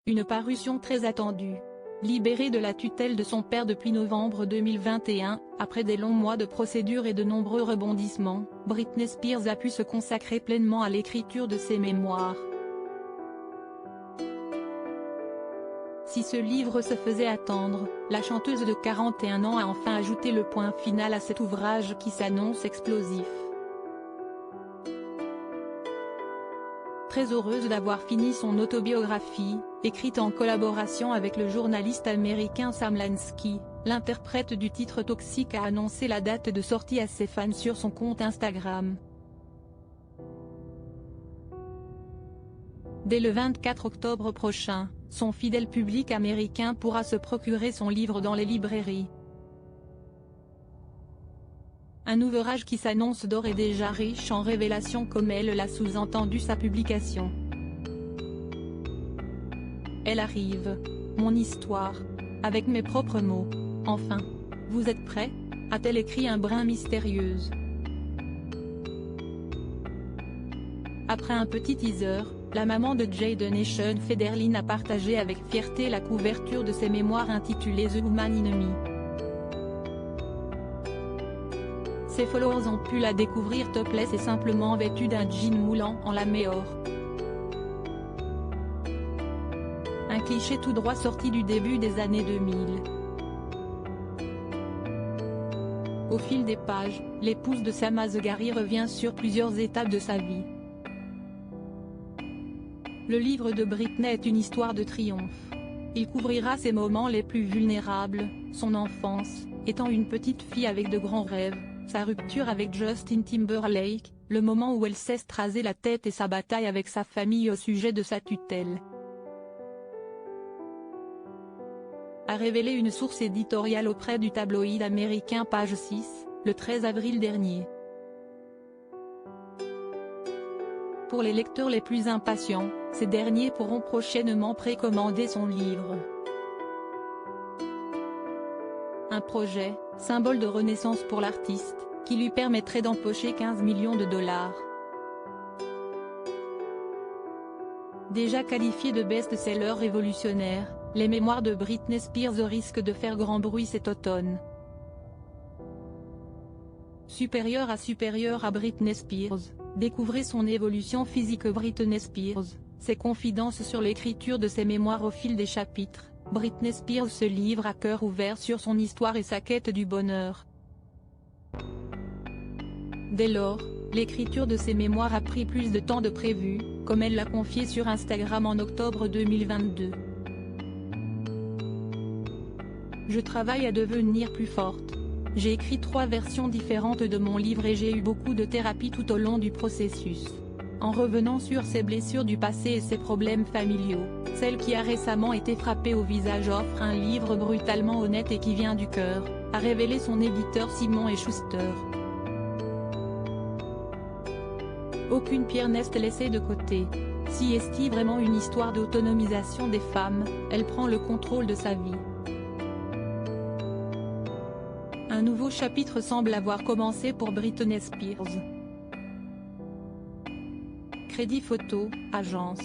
Une parution très attendue. Libérée de la tutelle de son père depuis novembre 2021, après des longs mois de procédure et de nombreux rebondissements, Britney Spears a pu se consacrer pleinement à l'écriture de ses mémoires. Si ce livre se faisait attendre, la chanteuse de 41 ans a enfin ajouté le point final à cet ouvrage qui s'annonce explosif. Très heureuse d'avoir fini son autobiographie, écrite en collaboration avec le journaliste américain Sam Lansky, l'interprète du titre Toxic a annoncé la date de sortie à ses fans sur son compte Instagram. Dès le 24 octobre prochain, son fidèle public américain pourra se procurer son livre dans les librairies. Un ouvrage qui s'annonce d'ores et déjà riche en révélations comme elle l'a sous-entendu sa publication. Elle arrive. Mon histoire. Avec mes propres mots. Enfin. Vous êtes prêts ? A-t-elle écrit un brin mystérieuse. Après un petit teaser, la maman de Jayden et Sean Federline a partagé avec fierté la couverture de ses mémoires intitulées The Woman in Me. Ses followers ont pu la découvrir topless et simplement vêtue d'un jean moulant en laméor. Un cliché tout droit sorti du début des années 2000. Au fil des pages, l'épouse de Sam Asghari revient sur plusieurs étapes de sa vie. Le livre de Britney est une histoire de triomphe. Il couvrira ses moments les plus vulnérables, son enfance, étant une petite fille avec de grands rêves, sa rupture avec Justin Timberlake, le moment où elle s'est rasé la tête et sa bataille avec sa famille au sujet de sa tutelle. A révélé une source éditoriale auprès du tabloïd américain Page 6, le 13 avril dernier. Pour les lecteurs les plus impatients, ces derniers pourront prochainement précommander son livre. Un projet, symbole de renaissance pour l'artiste, qui lui permettrait d'empocher 15 millions de dollars. Déjà qualifié de best-seller révolutionnaire, les mémoires de Britney Spears risquent de faire grand bruit cet automne. Supérieur à Britney Spears, découvrez son évolution physique. Britney Spears, ses confidences sur l'écriture de ses mémoires au fil des chapitres. Britney Spears se livre à cœur ouvert sur son histoire et sa quête du bonheur. Dès lors, l'écriture de ses mémoires a pris plus de temps de prévu, comme elle l'a confié sur Instagram en octobre 2022. Je travaille à devenir plus forte. J'ai écrit 3 versions différentes de mon livre et j'ai eu beaucoup de thérapie tout au long du processus. En revenant sur ses blessures du passé et ses problèmes familiaux, celle qui a récemment été frappée au visage offre un livre brutalement honnête et qui vient du cœur, a révélé son éditeur Simon & Schuster. Aucune pierre n'est laissée de côté. Si est vraiment une histoire d'autonomisation des femmes, elle prend le contrôle de sa vie. Un nouveau chapitre semble avoir commencé pour Britney Spears. Crédit photo, agence.